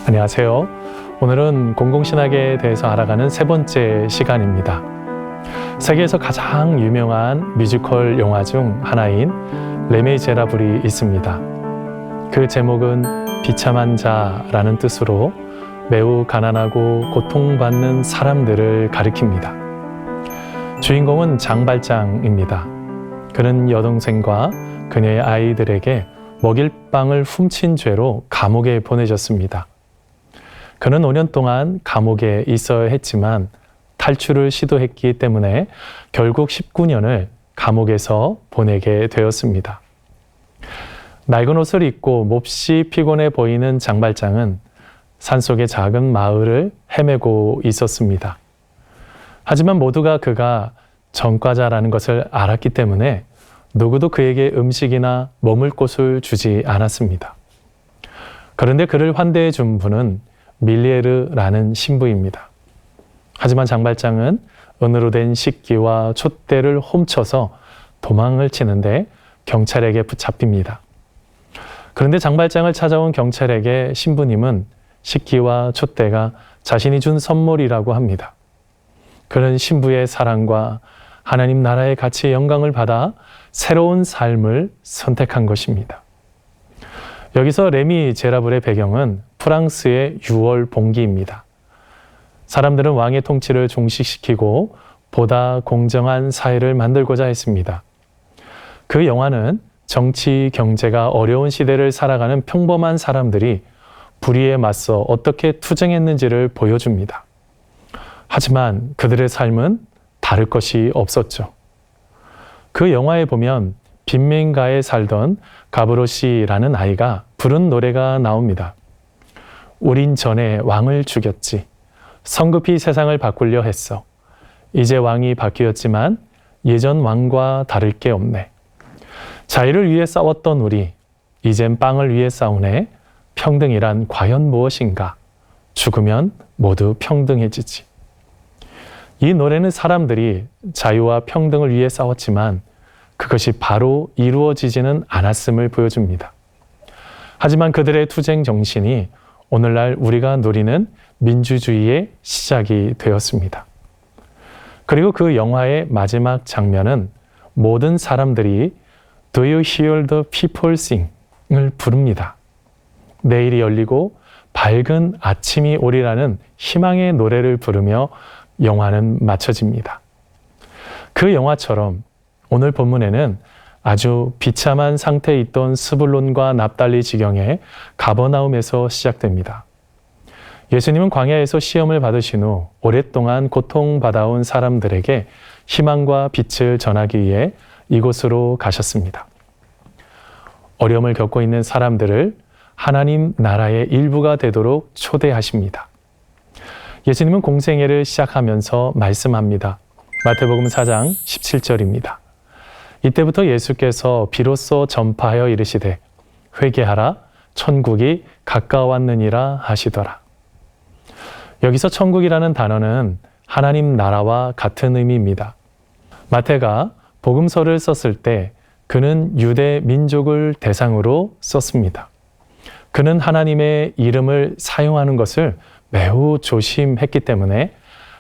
안녕하세요. 오늘은 공공신학에 대해서 알아가는 세 번째 시간입니다. 세계에서 가장 유명한 뮤지컬 영화 중 하나인 레미제라블이 있습니다. 그 제목은 비참한 자라는 뜻으로 매우 가난하고 고통받는 사람들을 가리킵니다. 주인공은 장발장입니다. 그는 여동생과 그녀의 아이들에게 먹일 빵을 훔친 죄로 감옥에 보내졌습니다. 그는 5년 동안 감옥에 있어야 했지만 탈출을 시도했기 때문에 결국 19년을 감옥에서 보내게 되었습니다. 낡은 옷을 입고 몹시 피곤해 보이는 장발장은 산속의 작은 마을을 헤매고 있었습니다. 하지만 모두가 그가 전과자라는 것을 알았기 때문에 누구도 그에게 음식이나 머물 곳을 주지 않았습니다. 그런데 그를 환대해 준 분은 밀리에르라는 신부입니다. 하지만 장발장은 은으로 된 식기와 촛대를 훔쳐서 도망을 치는데 경찰에게 붙잡힙니다. 그런데 장발장을 찾아온 경찰에게 신부님은 식기와 촛대가 자신이 준 선물이라고 합니다. 그는 신부의 사랑과 하나님 나라의 가치의 영광을 받아 새로운 삶을 선택한 것입니다. 여기서 레미제라블의 배경은 프랑스의 6월 봉기입니다. 사람들은 왕의 통치를 종식시키고 보다 공정한 사회를 만들고자 했습니다. 그 영화는 정치, 경제가 어려운 시대를 살아가는 평범한 사람들이 불의에 맞서 어떻게 투쟁했는지를 보여줍니다. 하지만 그들의 삶은 다를 것이 없었죠. 그 영화에 보면 빈민가에 살던 가브로시라는 아이가 부른 노래가 나옵니다. 우린 전에 왕을 죽였지. 성급히 세상을 바꾸려 했어. 이제 왕이 바뀌었지만 예전 왕과 다를 게 없네. 자유를 위해 싸웠던 우리, 이젠 빵을 위해 싸우네. 평등이란 과연 무엇인가? 죽으면 모두 평등해지지. 이 노래는 사람들이 자유와 평등을 위해 싸웠지만 그것이 바로 이루어지지는 않았음을 보여줍니다. 하지만 그들의 투쟁 정신이 오늘날 우리가 누리는 민주주의의 시작이 되었습니다. 그리고 그 영화의 마지막 장면은 모든 사람들이 Do you hear the people sing을 부릅니다. 내일이 열리고 밝은 아침이 오리라는 희망의 노래를 부르며 영화는 마쳐집니다. 그 영화처럼 오늘 본문에는 아주 비참한 상태에 있던 스불론과 납달리 지경의 가버나움에서 시작됩니다. 예수님은 광야에서 시험을 받으신 후 오랫동안 고통받아온 사람들에게 희망과 빛을 전하기 위해 이곳으로 가셨습니다. 어려움을 겪고 있는 사람들을 하나님 나라의 일부가 되도록 초대하십니다. 예수님은 공생애를 시작하면서 말씀합니다. 마태복음 4장 17절입니다. 이때부터 예수께서 비로소 전파하여 이르시되 회개하라 천국이 가까웠느니라 하시더라. 여기서 천국이라는 단어는 하나님 나라와 같은 의미입니다. 마태가 복음서를 썼을 때 그는 유대 민족을 대상으로 썼습니다. 그는 하나님의 이름을 사용하는 것을 매우 조심했기 때문에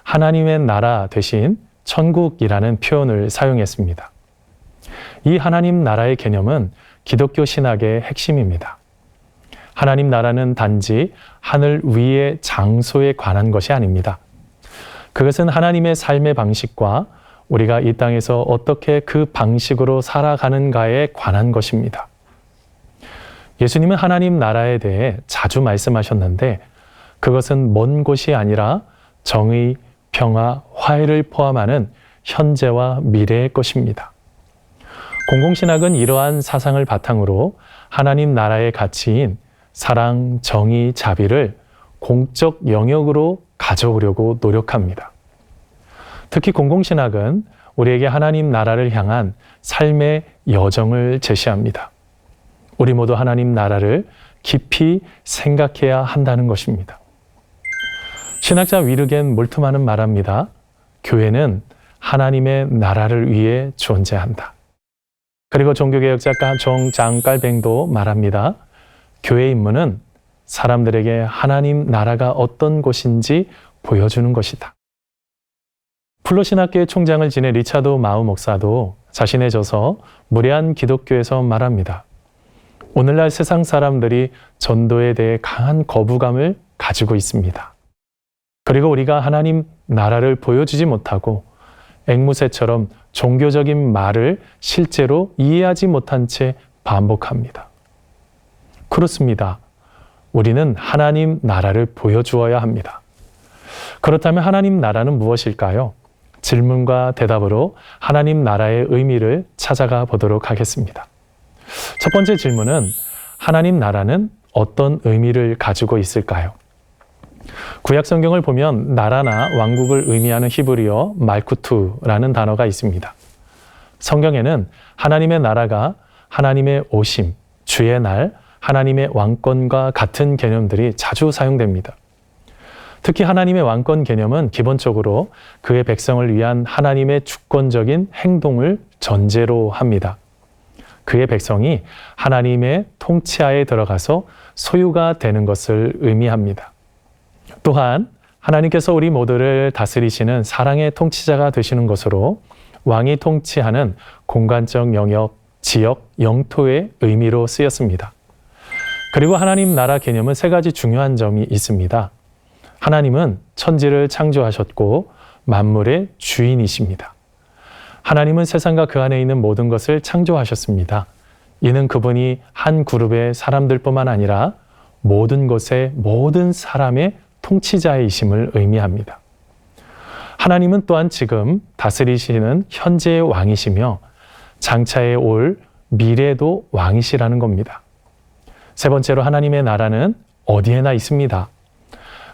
하나님의 나라 대신 천국이라는 표현을 사용했습니다. 이 하나님 나라의 개념은 기독교 신학의 핵심입니다. 하나님 나라는 단지 하늘 위의 장소에 관한 것이 아닙니다. 그것은 하나님의 삶의 방식과 우리가 이 땅에서 어떻게 그 방식으로 살아가는가에 관한 것입니다. 예수님은 하나님 나라에 대해 자주 말씀하셨는데 그것은 먼 곳이 아니라 정의, 평화, 화해를 포함하는 현재와 미래의 것입니다. 공공신학은 이러한 사상을 바탕으로 하나님 나라의 가치인 사랑, 정의, 자비를 공적 영역으로 가져오려고 노력합니다. 특히 공공신학은 우리에게 하나님 나라를 향한 삶의 여정을 제시합니다. 우리 모두 하나님 나라를 깊이 생각해야 한다는 것입니다. 신학자 위르겐 몰트만은 말합니다. 교회는 하나님의 나라를 위해 존재한다. 그리고 종교개혁 작가 정 장깔뱅도 말합니다. 교회 임무는 사람들에게 하나님 나라가 어떤 곳인지 보여주는 것이다. 플롯신학교의 총장을 지낸 리차드 마우 목사도 자신의 저서 무례한 기독교에서 말합니다. 오늘날 세상 사람들이 전도에 대해 강한 거부감을 가지고 있습니다. 그리고 우리가 하나님 나라를 보여주지 못하고 앵무새처럼 종교적인 말을 실제로 이해하지 못한 채 반복합니다. 그렇습니다. 우리는 하나님 나라를 보여주어야 합니다. 그렇다면 하나님 나라는 무엇일까요? 질문과 대답으로 하나님 나라의 의미를 찾아가 보도록 하겠습니다. 첫 번째 질문은 하나님 나라는 어떤 의미를 가지고 있을까요? 구약 성경을 보면 나라나 왕국을 의미하는 히브리어 말쿠투라는 단어가 있습니다. 성경에는 하나님의 나라가 하나님의 오심, 주의 날, 하나님의 왕권과 같은 개념들이 자주 사용됩니다. 특히 하나님의 왕권 개념은 기본적으로 그의 백성을 위한 하나님의 주권적인 행동을 전제로 합니다. 그의 백성이 하나님의 통치하에 들어가서 소유가 되는 것을 의미합니다. 또한 하나님께서 우리 모두를 다스리시는 사랑의 통치자가 되시는 것으로 왕이 통치하는 공간적 영역, 지역, 영토의 의미로 쓰였습니다. 그리고 하나님 나라 개념은 세 가지 중요한 점이 있습니다. 하나님은 천지를 창조하셨고 만물의 주인이십니다. 하나님은 세상과 그 안에 있는 모든 것을 창조하셨습니다. 이는 그분이 한 그룹의 사람들뿐만 아니라 모든 것의 모든 사람의 통치자이심을 의미합니다. 하나님은 또한 지금 다스리시는 현재의 왕이시며 장차에 올 미래도 왕이시라는 겁니다. 세 번째로 하나님의 나라는 어디에나 있습니다.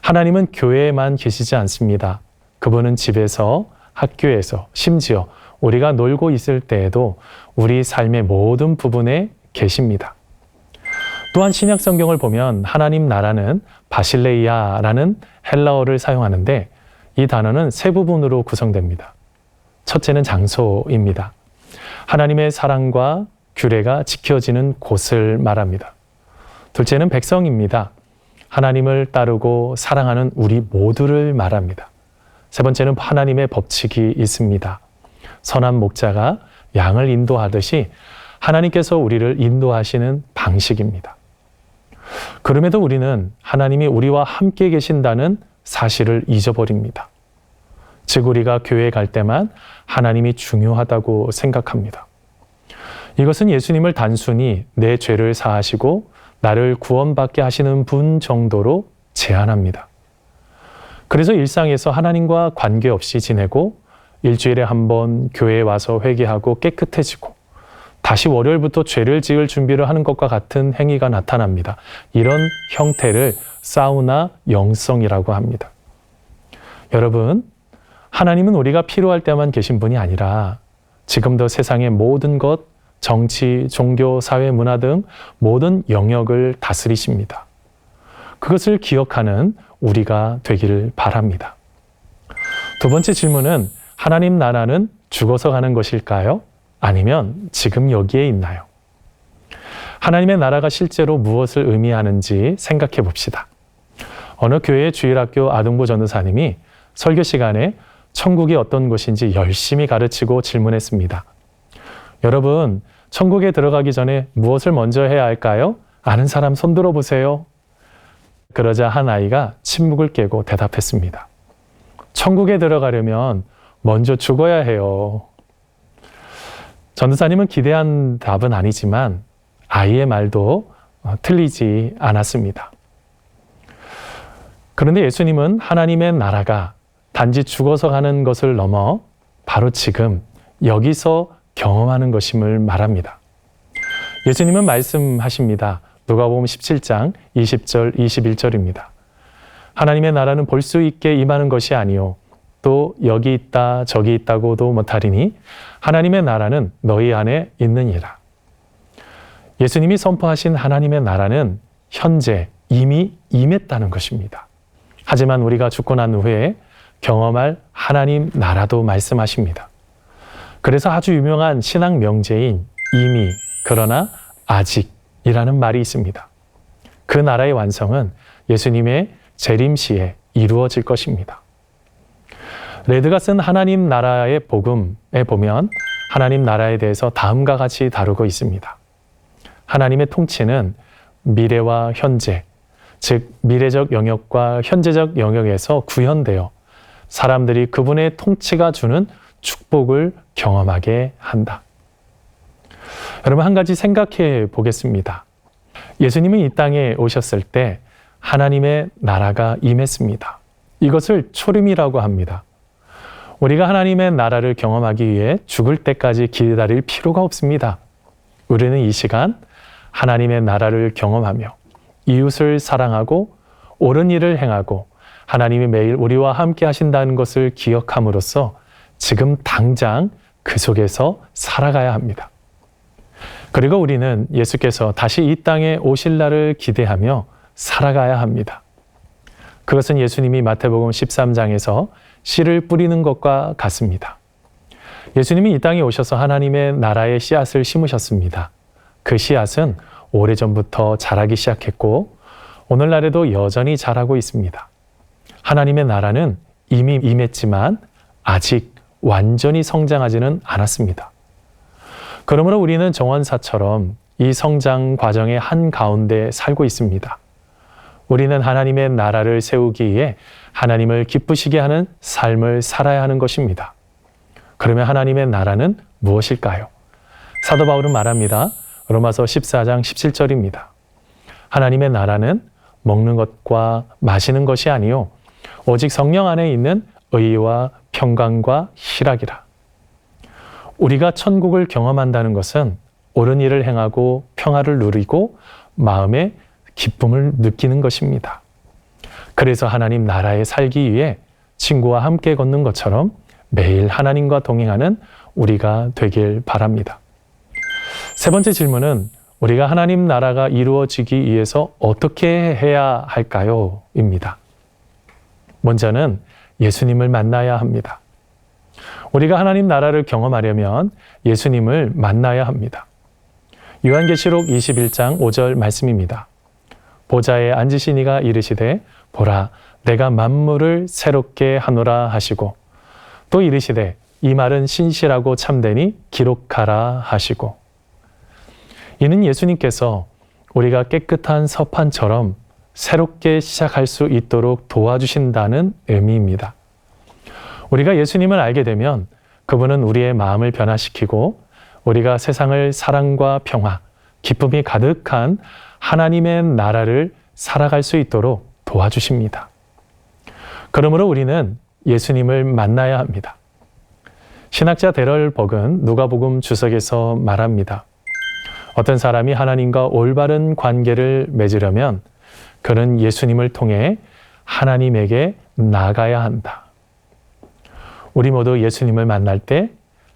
하나님은 교회에만 계시지 않습니다. 그분은 집에서, 학교에서, 심지어 우리가 놀고 있을 때에도 우리 삶의 모든 부분에 계십니다. 또한 신약 성경을 보면 하나님 나라는 바실레이아라는 헬라어를 사용하는데 이 단어는 세 부분으로 구성됩니다. 첫째는 장소입니다. 하나님의 사랑과 규례가 지켜지는 곳을 말합니다. 둘째는 백성입니다. 하나님을 따르고 사랑하는 우리 모두를 말합니다. 세 번째는 하나님의 법칙이 있습니다. 선한 목자가 양을 인도하듯이 하나님께서 우리를 인도하시는 방식입니다. 그럼에도 우리는 하나님이 우리와 함께 계신다는 사실을 잊어버립니다. 즉 우리가 교회에 갈 때만 하나님이 중요하다고 생각합니다. 이것은 예수님을 단순히 내 죄를 사하시고 나를 구원받게 하시는 분 정도로 제한합니다. 그래서 일상에서 하나님과 관계없이 지내고 일주일에 한 번 교회에 와서 회개하고 깨끗해지고 다시 월요일부터 죄를 지을 준비를 하는 것과 같은 행위가 나타납니다. 이런 형태를 사우나 영성이라고 합니다. 여러분, 하나님은 우리가 필요할 때만 계신 분이 아니라 지금도 세상의 모든 것, 정치, 종교, 사회, 문화 등 모든 영역을 다스리십니다. 그것을 기억하는 우리가 되기를 바랍니다. 두 번째 질문은 하나님 나라는 죽어서 가는 것일까요? 아니면 지금 여기에 있나요? 하나님의 나라가 실제로 무엇을 의미하는지 생각해 봅시다. 어느 교회의 주일학교 아동부 전도사님이 설교 시간에 천국이 어떤 곳인지 열심히 가르치고 질문했습니다. 여러분, 천국에 들어가기 전에 무엇을 먼저 해야 할까요? 아는 사람 손 들어보세요. 그러자 한 아이가 침묵을 깨고 대답했습니다. 천국에 들어가려면 먼저 죽어야 해요. 전도사님은 기대한 답은 아니지만 아이의 말도 틀리지 않았습니다. 그런데 예수님은 하나님의 나라가 단지 죽어서 가는 것을 넘어 바로 지금 여기서 경험하는 것임을 말합니다. 예수님은 말씀하십니다. 누가복음 17장 20절 21절입니다. 하나님의 나라는 볼 수 있게 임하는 것이 아니요 또 여기 있다 저기 있다고도 못하리니 하나님의 나라는 너희 안에 있느니라. 예수님이 선포하신 하나님의 나라는 현재 이미 임했다는 것입니다. 하지만 우리가 죽고 난 후에 경험할 하나님 나라도 말씀하십니다. 그래서 아주 유명한 신학 명제인 이미 그러나 아직이라는 말이 있습니다. 그 나라의 완성은 예수님의 재림시에 이루어질 것입니다. 레드가 쓴 하나님 나라의 복음에 보면 하나님 나라에 대해서 다음과 같이 다루고 있습니다. 하나님의 통치는 미래와 현재, 즉 미래적 영역과 현재적 영역에서 구현되어 사람들이 그분의 통치가 주는 축복을 경험하게 한다. 여러분, 한 가지 생각해 보겠습니다. 예수님이 이 땅에 오셨을 때 하나님의 나라가 임했습니다. 이것을 초림이라고 합니다. 우리가 하나님의 나라를 경험하기 위해 죽을 때까지 기다릴 필요가 없습니다. 우리는 이 시간 하나님의 나라를 경험하며 이웃을 사랑하고 옳은 일을 행하고 하나님이 매일 우리와 함께 하신다는 것을 기억함으로써 지금 당장 그 속에서 살아가야 합니다. 그리고 우리는 예수께서 다시 이 땅에 오실 날을 기대하며 살아가야 합니다. 그것은 예수님이 마태복음 13장에서 씨를 뿌리는 것과 같습니다. 예수님이 이 땅에 오셔서 하나님의 나라의 씨앗을 심으셨습니다. 그 씨앗은 오래전부터 자라기 시작했고 오늘날에도 여전히 자라고 있습니다. 하나님의 나라는 이미 임했지만 아직 완전히 성장하지는 않았습니다. 그러므로 우리는 정원사처럼 이 성장 과정의 한가운데 살고 있습니다. 우리는 하나님의 나라를 세우기 위해 하나님을 기쁘시게 하는 삶을 살아야 하는 것입니다. 그러면 하나님의 나라는 무엇일까요? 사도 바울은 말합니다. 로마서 14장 17절입니다. 하나님의 나라는 먹는 것과 마시는 것이 아니요 오직 성령 안에 있는 의와 평강과 희락이라. 우리가 천국을 경험한다는 것은 옳은 일을 행하고 평화를 누리고 마음에 기쁨을 느끼는 것입니다. 그래서 하나님 나라에 살기 위해 친구와 함께 걷는 것처럼 매일 하나님과 동행하는 우리가 되길 바랍니다. 세 번째 질문은 우리가 하나님 나라가 이루어지기 위해서 어떻게 해야 할까요? 입니다. 먼저는 예수님을 만나야 합니다. 우리가 하나님 나라를 경험하려면 예수님을 만나야 합니다. 요한계시록 21장 5절 말씀입니다. 보좌에 앉으신 이가 이르시되 보라 내가 만물을 새롭게 하노라 하시고 또 이르시되 이 말은 신실하고 참되니 기록하라 하시고. 이는 예수님께서 우리가 깨끗한 서판처럼 새롭게 시작할 수 있도록 도와주신다는 의미입니다. 우리가 예수님을 알게 되면 그분은 우리의 마음을 변화시키고 우리가 세상을 사랑과 평화, 기쁨이 가득한 하나님의 나라를 살아갈 수 있도록 도와주십니다. 그러므로 우리는 예수님을 만나야 합니다. 신학자 데럴 버그는 누가복음 주석에서 말합니다. 어떤 사람이 하나님과 올바른 관계를 맺으려면 그는 예수님을 통해 하나님에게 나아가야 한다. 우리 모두 예수님을 만날 때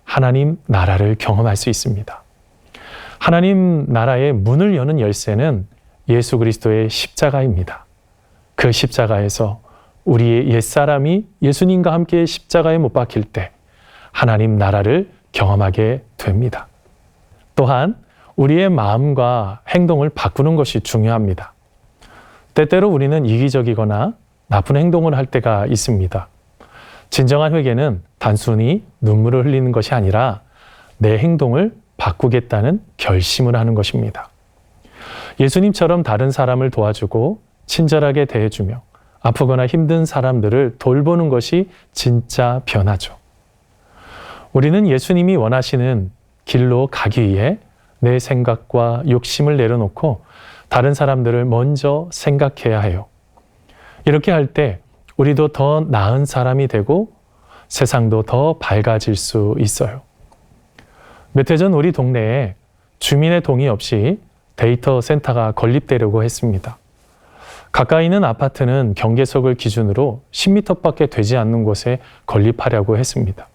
하나님 나라를 경험할 수 있습니다. 하나님 나라의 문을 여는 열쇠는 예수 그리스도의 십자가입니다. 그 십자가에서 우리의 옛사람이 예수님과 함께 십자가에 못 박힐 때 하나님 나라를 경험하게 됩니다. 또한 우리의 마음과 행동을 바꾸는 것이 중요합니다. 때때로 우리는 이기적이거나 나쁜 행동을 할 때가 있습니다. 진정한 회개는 단순히 눈물을 흘리는 것이 아니라 내 행동을 바꾸겠다는 결심을 하는 것입니다. 예수님처럼 다른 사람을 도와주고 친절하게 대해주며 아프거나 힘든 사람들을 돌보는 것이 진짜 변화죠. 우리는 예수님이 원하시는 길로 가기 위해 내 생각과 욕심을 내려놓고 다른 사람들을 먼저 생각해야 해요. 이렇게 할 때 우리도 더 나은 사람이 되고 세상도 더 밝아질 수 있어요. 몇 해 전 우리 동네에 주민의 동의 없이 데이터 센터가 건립되려고 했습니다. 가까이 있는 아파트는 경계석을 기준으로 10m밖에 되지 않는 곳에 건립하려고 했습니다.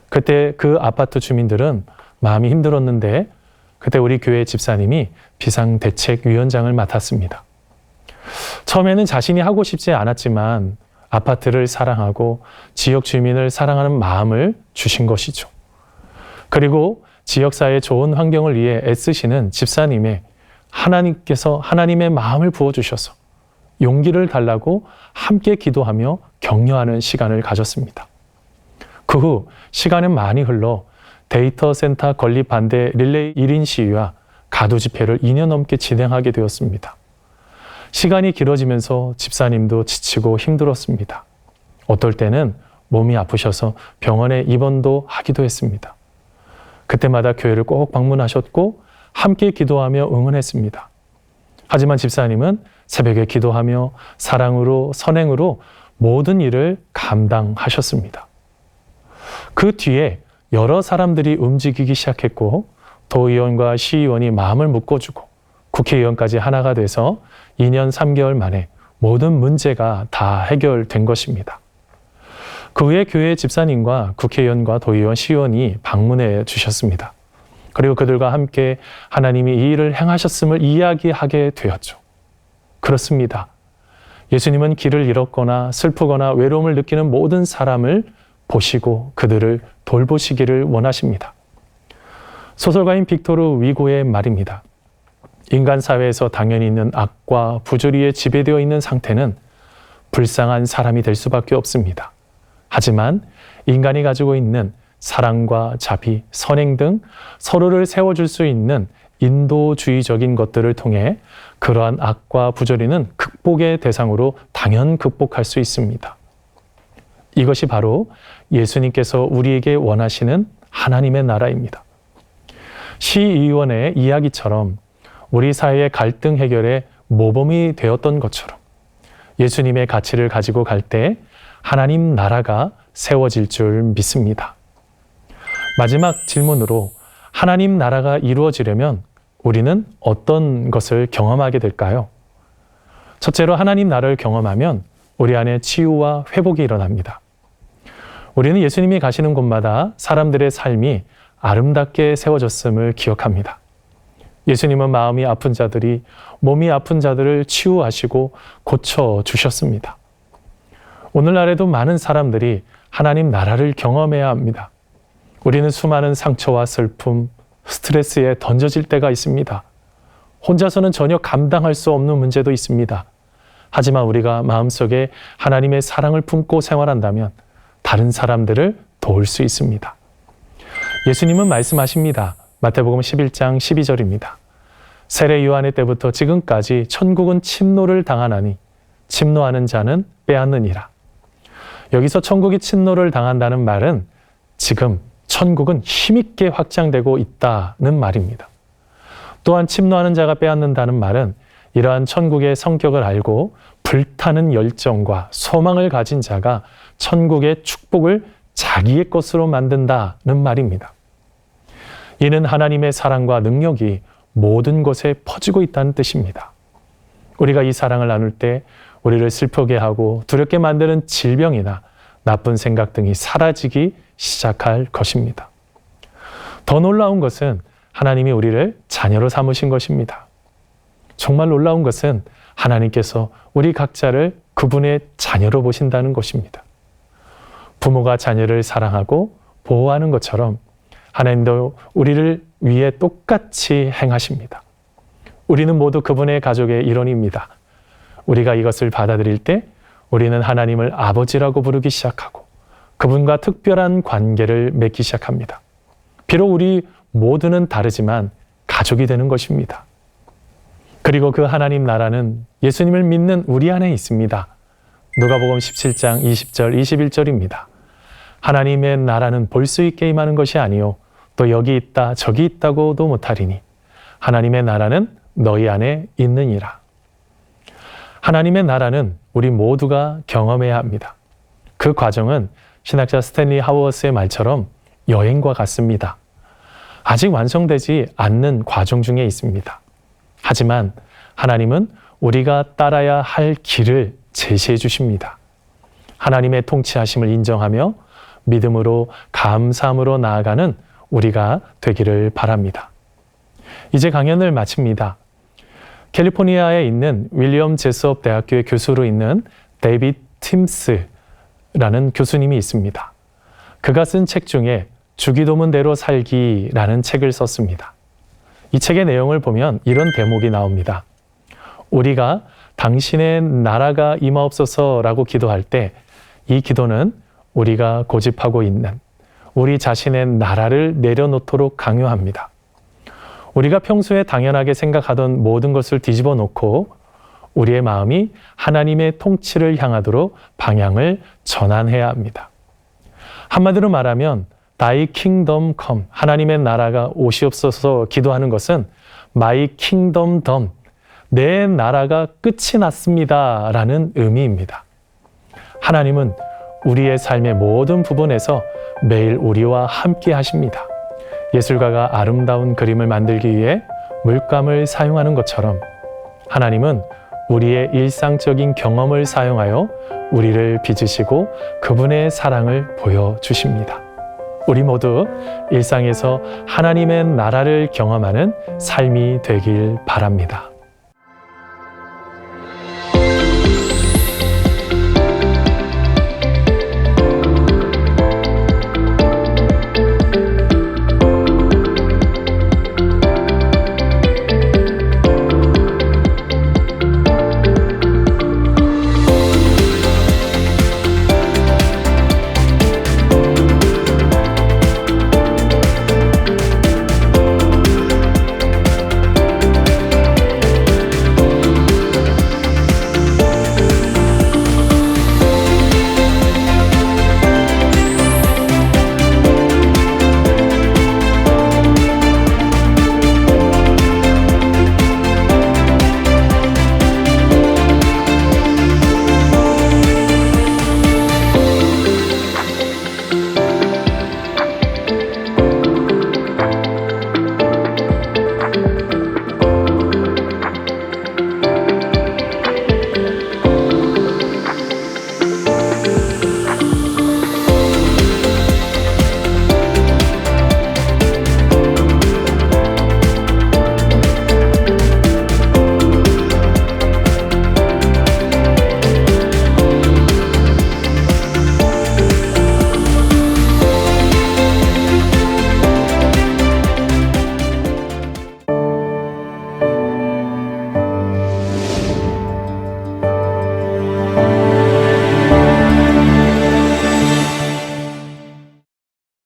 그때 그 아파트 주민들은 마음이 힘들었는데 그때 우리 교회 집사님이 비상대책위원장을 맡았습니다. 처음에는 자신이 하고 싶지 않았지만 아파트를 사랑하고 지역 주민을 사랑하는 마음을 주신 것이죠. 그리고 지역사회의 좋은 환경을 위해 애쓰시는 집사님의 하나님께서 하나님의 마음을 부어주셔서 용기를 달라고 함께 기도하며 격려하는 시간을 가졌습니다. 그 후 시간은 많이 흘러 데이터 센터 건립 반대 릴레이 1인 시위와 가두 집회를 2년 넘게 진행하게 되었습니다. 시간이 길어지면서 집사님도 지치고 힘들었습니다. 어떨 때는 몸이 아프셔서 병원에 입원도 하기도 했습니다. 그때마다 교회를 꼭 방문하셨고 함께 기도하며 응원했습니다. 하지만 집사님은 새벽에 기도하며 사랑으로 선행으로 모든 일을 감당하셨습니다. 그 뒤에 여러 사람들이 움직이기 시작했고 도의원과 시의원이 마음을 묶어주고 국회의원까지 하나가 돼서 2년 3개월 만에 모든 문제가 다 해결된 것입니다. 그 후에 교회 집사님과 국회의원과 도의원, 시의원이 방문해 주셨습니다. 그리고 그들과 함께 하나님이 이 일을 행하셨음을 이야기하게 되었죠. 그렇습니다. 예수님은 길을 잃었거나 슬프거나 외로움을 느끼는 모든 사람을 보시고 그들을 돌보시기를 원하십니다. 소설가인 빅토르 위고의 말입니다. 인간 사회에서 당연히 있는 악과 부조리에 지배되어 있는 상태는 불쌍한 사람이 될 수밖에 없습니다. 하지만 인간이 가지고 있는 사랑과 자비, 선행 등 서로를 세워줄 수 있는 인도주의적인 것들을 통해 그러한 악과 부조리는 극복의 대상으로 당연 극복할 수 있습니다. 이것이 바로 예수님께서 우리에게 원하시는 하나님의 나라입니다. 시의원의 이야기처럼 우리 사회의 갈등 해결의 모범이 되었던 것처럼 예수님의 가치를 가지고 갈 때 하나님 나라가 세워질 줄 믿습니다. 마지막 질문으로 하나님 나라가 이루어지려면 우리는 어떤 것을 경험하게 될까요? 첫째로 하나님 나라를 경험하면 우리 안에 치유와 회복이 일어납니다. 우리는 예수님이 가시는 곳마다 사람들의 삶이 아름답게 세워졌음을 기억합니다. 예수님은 마음이 아픈 자들이 몸이 아픈 자들을 치유하시고 고쳐주셨습니다. 오늘날에도 많은 사람들이 하나님 나라를 경험해야 합니다. 우리는 수많은 상처와 슬픔, 스트레스에 던져질 때가 있습니다. 혼자서는 전혀 감당할 수 없는 문제도 있습니다. 하지만 우리가 마음속에 하나님의 사랑을 품고 생활한다면 다른 사람들을 도울 수 있습니다. 예수님은 말씀하십니다. 마태복음 11장 12절입니다. 세례 요한의 때부터 지금까지 천국은 침노를 당하나니 침노하는 자는 빼앗느니라. 여기서 천국이 침노를 당한다는 말은 지금 천국은 힘있게 확장되고 있다는 말입니다. 또한 침노하는 자가 빼앗는다는 말은 이러한 천국의 성격을 알고 불타는 열정과 소망을 가진 자가 천국의 축복을 자기의 것으로 만든다는 말입니다. 이는 하나님의 사랑과 능력이 모든 곳에 퍼지고 있다는 뜻입니다. 우리가 이 사랑을 나눌 때 우리를 슬프게 하고 두렵게 만드는 질병이나 나쁜 생각 등이 사라지기 시작할 것입니다. 더 놀라운 것은 하나님이 우리를 자녀로 삼으신 것입니다. 정말 놀라운 것은 하나님께서 우리 각자를 그분의 자녀로 보신다는 것입니다. 부모가 자녀를 사랑하고 보호하는 것처럼 하나님도 우리를 위해 똑같이 행하십니다. 우리는 모두 그분의 가족의 일원입니다. 우리가 이것을 받아들일 때 우리는 하나님을 아버지라고 부르기 시작하고 그분과 특별한 관계를 맺기 시작합니다. 비록 우리 모두는 다르지만 가족이 되는 것입니다. 그리고 그 하나님 나라는 예수님을 믿는 우리 안에 있습니다. 누가복음 17장 20절 21절입니다. 하나님의 나라는 볼 수 있게 임하는 것이 아니요 또 여기 있다 저기 있다고도 못하리니 하나님의 나라는 너희 안에 있느니라. 하나님의 나라는 우리 모두가 경험해야 합니다. 그 과정은 신학자 스탠리 하워스의 말처럼 여행과 같습니다. 아직 완성되지 않는 과정 중에 있습니다. 하지만 하나님은 우리가 따라야 할 길을 제시해 주십니다. 하나님의 통치하심을 인정하며 믿음으로 감사함으로 나아가는 우리가 되기를 바랍니다. 이제 강연을 마칩니다. 캘리포니아에 있는 윌리엄 제스업 대학교의 교수로 있는 데이비드 팀스라는 교수님이 있습니다. 그가 쓴 책 중에 주기도문대로 살기라는 책을 썼습니다. 이 책의 내용을 보면 이런 대목이 나옵니다. 우리가 당신의 나라가 임하옵소서라고 기도할 때 이 기도는 우리가 고집하고 있는 우리 자신의 나라를 내려놓도록 강요합니다. 우리가 평소에 당연하게 생각하던 모든 것을 뒤집어 놓고 우리의 마음이 하나님의 통치를 향하도록 방향을 전환해야 합니다. 한마디로 말하면 Thy kingdom come, 하나님의 나라가 오시옵소서 기도하는 것은 My kingdom done, 내 나라가 끝이 났습니다 라는 의미입니다. 하나님은 우리의 삶의 모든 부분에서 매일 우리와 함께 하십니다. 예술가가 아름다운 그림을 만들기 위해 물감을 사용하는 것처럼 하나님은 우리의 일상적인 경험을 사용하여 우리를 빚으시고 그분의 사랑을 보여주십니다. 우리 모두 일상에서 하나님의 나라를 경험하는 삶이 되길 바랍니다.